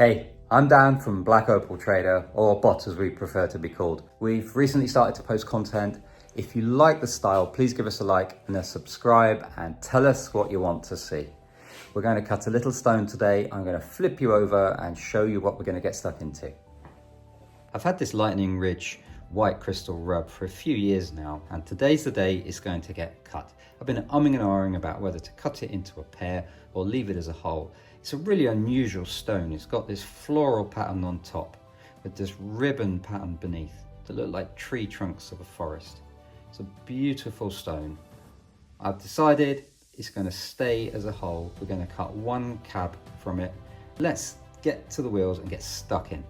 Hey, I'm Dan from Black Opal Trader, or Bot as we prefer to be called. We've recently started to post content. If you like the style, please give us a like and a subscribe and tell us what you want to see. We're going to cut a little stone today. I'm going to flip you over and show you what we're going to get stuck into. I've had this Lightning Ridge white crystal rub for a few years now, and today's the day it's going to get cut. I've been umming and ahhing about whether to cut it into a pair or leave it as a whole. It's a really unusual stone. It's got this floral pattern on top with this ribbon pattern beneath that look like tree trunks of a forest. It's a beautiful stone. I've decided it's going to stay as a whole. We're going to cut one cab from it. Let's get to the wheels and get stuck in.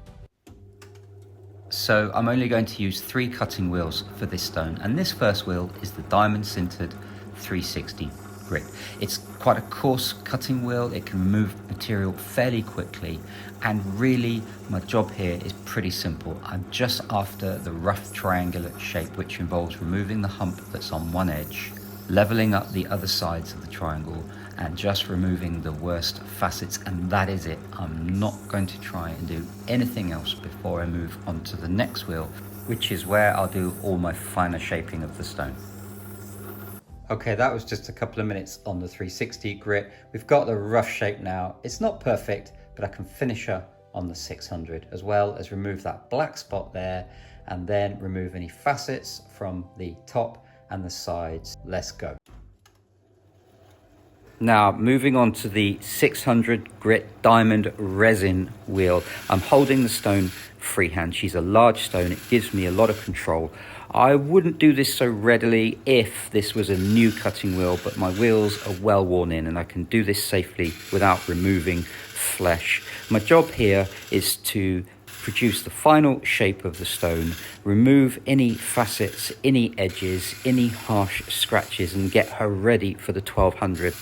So I'm only going to use 3 cutting wheels for this stone, and this first wheel is the diamond sintered 360 grit. It's quite a coarse cutting wheel. It can move material fairly quickly, and really my job here is pretty simple. I'm just after the rough triangular shape, which involves removing the hump that's on one edge, leveling up the other sides of the triangle, and just removing the worst facets, and that is it. I'm not going to try and do anything else before I move on to the next wheel, which is where I'll do all my finer shaping of the stone. Okay, that was just a couple of minutes on the 360 grit. We've got the rough shape now. It's not perfect, but I can finish her on the 600, as well as remove that black spot there, and then remove any facets from the top and the sides. Let's go. Now, moving on to the 600 grit diamond resin wheel. I'm holding the stone freehand. She's a large stone. It gives me a lot of control. I wouldn't do this so readily if this was a new cutting wheel, but my wheels are well worn in and I can do this safely without removing flesh. My job here is to produce the final shape of the stone, remove any facets, any edges, any harsh scratches, and get her ready for the 1200.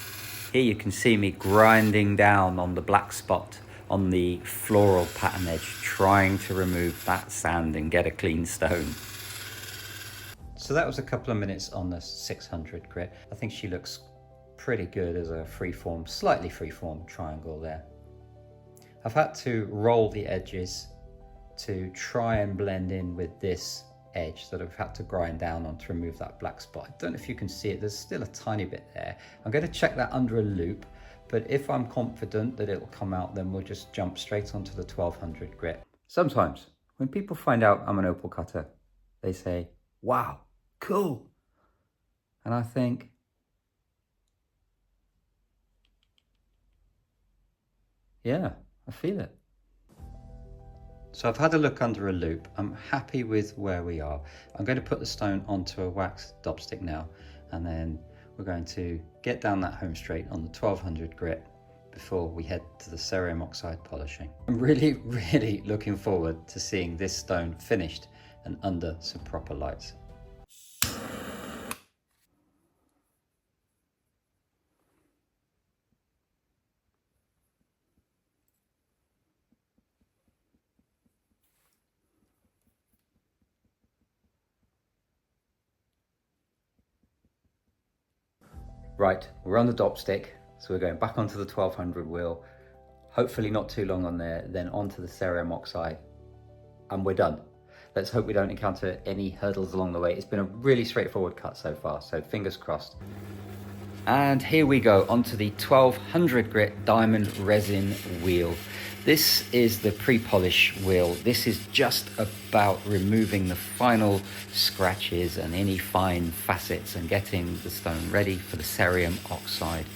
Here you can see me grinding down on the black spot on the floral pattern edge, trying to remove that sand and get a clean stone. So that was a couple of minutes on the 600 grit. I think she looks pretty good as a freeform, slightly freeform triangle there. I've had to roll the edges to try and blend in with this edge that I've had to grind down on to remove that black spot. I don't know if you can see it, there's still a tiny bit there. I'm going to check that under a loop, but if I'm confident that it'll come out, then we'll just jump straight onto the 1200 grit. Sometimes when people find out I'm an opal cutter, they say, wow, cool. And I think, yeah, I feel it. So I've had a look under a loop. I'm happy with where we are. I'm going to put the stone onto a wax dopstick now, and then we're going to get down that home straight on the 1200 grit before we head to the cerium oxide polishing. I'm really looking forward to seeing this stone finished and under some proper lights. Right, we're on the dopstick, so we're going back onto the 1200 wheel, hopefully not too long on there, then onto the cerium oxide, and we're done. Let's hope we don't encounter any hurdles along the way. It's been a really straightforward cut so far, so fingers crossed. And here we go, onto the 1200 grit diamond resin wheel. This is the pre-polish wheel. This is just about removing the final scratches and any fine facets and getting the stone ready for the cerium oxide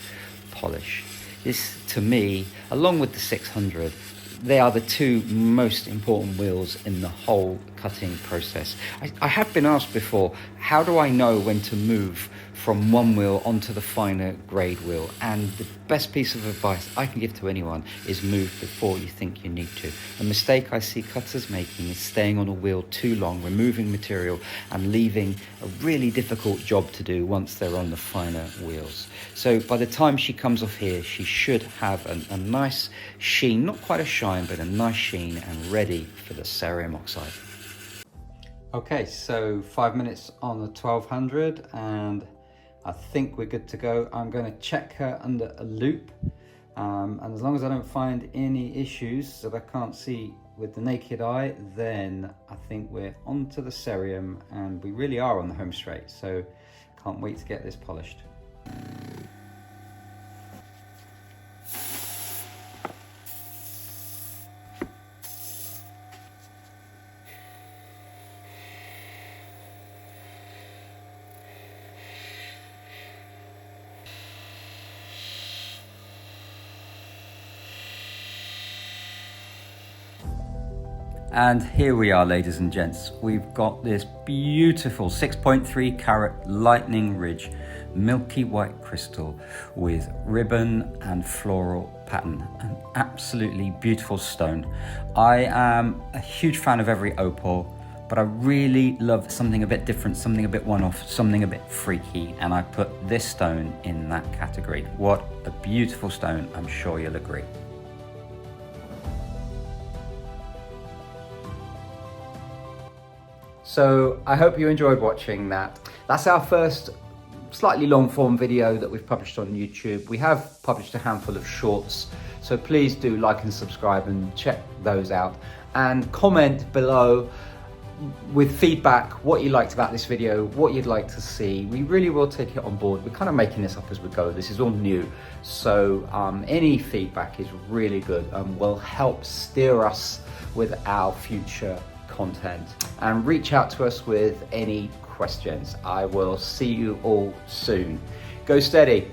polish. This, to me, along with the 600, they are the 2 most important wheels in the whole cutting process. I have been asked before, how do I know when to move from one wheel onto the finer grade wheel? And the best piece of advice I can give to anyone is move before you think you need to. A mistake I see cutters making is staying on a wheel too long, removing material and leaving a really difficult job to do once they're on the finer wheels. So by the time she comes off here, she should have a nice sheen, not quite a shine, but a nice sheen, and ready for the cerium oxide. Okay, so 5 minutes on the 1200 and I think we're good to go. I'm going to check her under a loop And as long as I don't find any issues that I can't see with the naked eye, then I think we're onto the cerium, and we really are on the home straight. So can't wait to get this polished. And here we are, ladies and gents. We've got this beautiful 6.3 carat lightning ridge milky white crystal with ribbon and floral pattern. An absolutely beautiful stone. I am a huge fan of every opal, but I really love something a bit different, something a bit one-off, something a bit freaky, and I put this stone in that category. What a beautiful stone, I'm sure you'll agree. So I hope you enjoyed watching that. That's our first slightly long form video that we've published on YouTube. We have published a handful of shorts, so please do like and subscribe and check those out. And comment below with feedback, what you liked about this video, what you'd like to see. We really will take it on board. We're kind of making this up as we go. This is all new. So any feedback is really good and will help steer us with our future content, and reach out to us with any questions. I will see you all soon. Go steady.